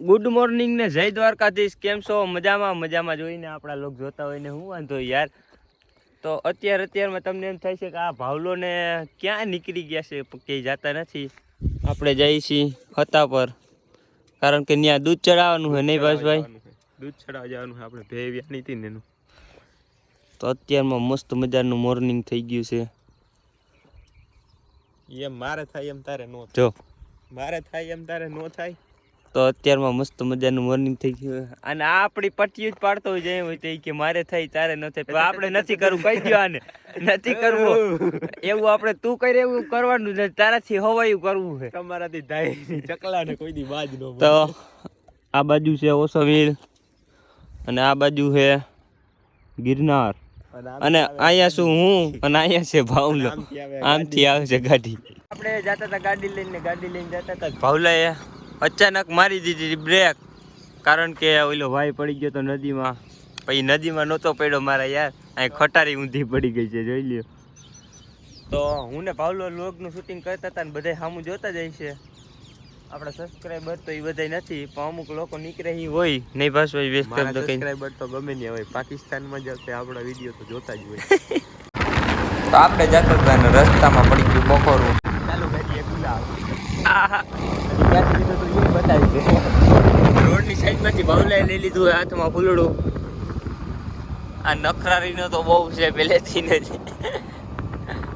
Good morning ને જય દ્વારકાધીશ. કેમ છો? મજામાં? મજામાં જોઈને આપણા લોક જોતા હોય ને હું વાંધો યાર. તો અત્યારમાં તમને એમ થાય છે કે આ ભાવલો ને ક્યાં નીકળી ગયા છે, ક્યાંય જતા નથી. આપણે જઈએ છીએ હતા પર, કારણ કે ત્યાં દૂધ ચડાવવાનું હોય નહીં ભાઈ? દૂધ ચડાવવા જવાનું આપણે ભેવ્યા નથી ને એનું. તો અત્યારમાં મસ્ત મજાનું મોર્નિંગ થઈ ગયું છે. એમ મારે થાય એમ તારે નો જો મારે થાય એમ તારે નો થાય. તો અત્યારમાં મસ્ત મજાનું મોર્નિંગ થઈ ગયું. અને આ આપણી પટ્ટી જ પાડતો હોય જાય હોય તો કે મારે થાય તારે ન થાય, પણ આપણે નથી કરવું. કહી દો આને નથી કરવું એવું. આપણે તું કરે એવું કરવાનું છે, તારાથી હવાયું કરવું છે. તમારાથી થાય ચકલા ને કોઈ દી બાજ નો. તો આ બાજુ છે ઓસમીર અને આ બાજુ છે ગિરનાર, અને અહીંયા શું હું અને અહીંયા છે ભાવલો. આમથી આવે છે ગાડી. આપણે જતા હતા ગાડી લઈને જતા હતા. ભાવલાએ અચાનક મારી દીધી બ્રેક, કારણ કે ઓલો ભાઈ પડી ગયો તો નદીમાં. પછી નદીમાં નહોતો પડ્યો મારા યાર, અહીં ખટારી ઊંધી પડી ગઈ છે, જોઈ લ્યો. તો હું ને ભાવલો લોગનું શૂટિંગ કરતા હતા ને બધા સામું જોતા જાય છે. આપણા સબસ્ક્રાઈબર તો એ બધા નથી, પણ અમુક લોકો નીકળે એ હોય નહીં. બસ ભાઈ સબસ્ક્રાઈબર તો ગમે નહીં હોય, પાકિસ્તાનમાં જ આપણા વિડીયો તો જોતા જ હોય. તો આપણે જતા હતા ને રસ્તામાં પડી ગયું બપોરું. ચાલો ગાડી એ ગુલાબ રોડની સાઈડમાંથી ભાવલાએ લઈ લીધું હાથમાં ફૂલડું. આ નખરારીનો તો બહુ છે પહેલેથી નથી,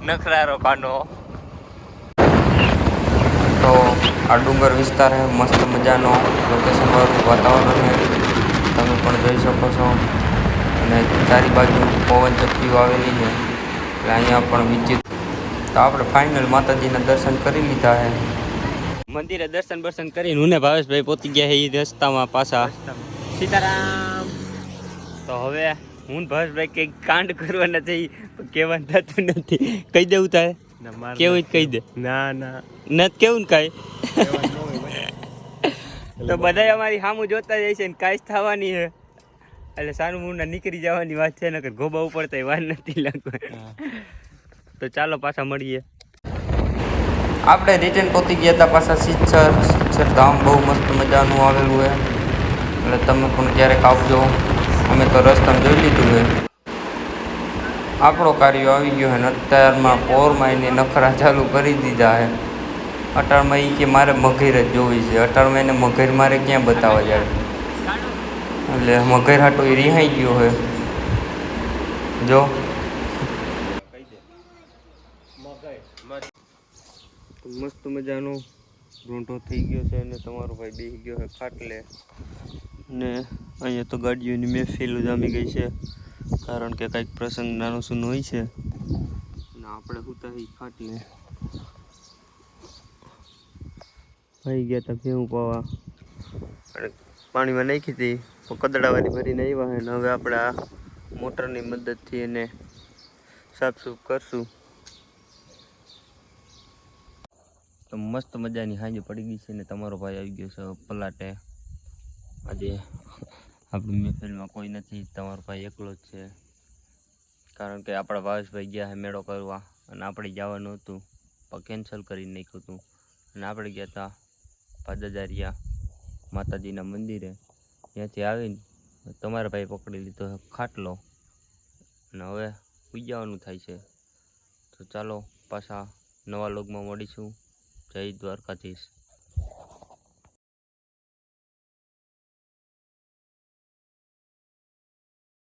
નખરારો કાનો. તો આ ડુંગર વિસ્તાર છે, મસ્ત મજાનો લોકેશન વાળું વાતાવરણ છે, તમે પણ જોઈ શકો છો. અને ચારી બાજુ પવન ચક્કીઓ આવેલી છે, એટલે અહીંયા પણ વિદ્યુત. તો આપણે ફાઇનલ માતાજીના દર્શન કરી લીધા છે. મંદિરે દર્શન કરીને હું ને ભાવેશભાઈ પહોંચી ગયા છે એ રસ્તામાં પાછા. સીતારામ. તો હવે હું ભાવેશભાઈ કંઈક કાંડ કરવાના છે, કહેવાનું થતું નથી. કહી દેવું તારે? કેવું જ કહી દે. ના નથી કેવું ને કાંઈ. તો બધા અમારી સામું જોતા જાય છે ને કાંઈ થવાની છે, એટલે સારું મુંડા નીકળી જવાની વાત છે. ને ગોબા ઉપડતા વાર નથી લાગવા. તો ચાલો પાછા મળીએ. આપણે રિટર્ન પહોંચી ગયા હતા પાછા સિદ્ધસર ધામ. બહુ મસ્ત મજાનું આવેલું છે, એટલે તમે પણ ક્યારેક આવજો. અમે તો રસ્તામાં જોઈ લીધું છે. આપણો કાર્યો આવી ગયો છે ને અત્યારમાં પોરમાં એને નખરા ચાલુ કરી દીધા છે. અટાણમાં એ કે મારે મઘેર જ જોવી છે. અટાણમાં એને મઘેર મારે ક્યાં બતાવવા જાય, એટલે મઘેર હાટો એ રિહાઈ ગયો છે. જો મસ્ત મજાનો રોંઢો થઈ ગયો છે, અને તમારો ભાઈ બેસી ગયો છે ખાટલે. ને અહીંયા તો ગાડીઓની મહેફિલ જામી ગઈ છે, કારણ કે કંઈક પ્રસંગ નાનો સૂનો હોય છે ને આપણે સુતા એ ખાટલે. ભાઈ ગયા હતા ભેહું પાવા, અને પાણીમાં નાખી હતી, કદડાવાળી ભરીને આવ્યા છે. ને હવે આપણે આ મોટરની મદદથી એને સાફસૂફ કરશું. તો મસ્ત મજાની હાંજ પડી ગઈ છે, ને તમારો ભાઈ આવી ગયો છે પલાટે. આજે આપણી મહેફિલમાં કોઈ નથી, તમારો ભાઈ એકલો જ છે, કારણ કે આપણા ભાવેશભાઈ ગયા છે મેળો કરવા, અને આપણે જવાનું હતું પણ કેન્સલ કરી નાખ્યું હતું. અને આપણે ગયા હતા પાદાજારિયા માતાજીના મંદિરે. ત્યાંથી આવીને તમારા ભાઈ પકડી લીધો ખાટલો, અને હવે સુઈ જવાનું થાય છે. તો ચાલો પાછા નવા લોગમાં મળીશું. જય દ્વારકાધીશ.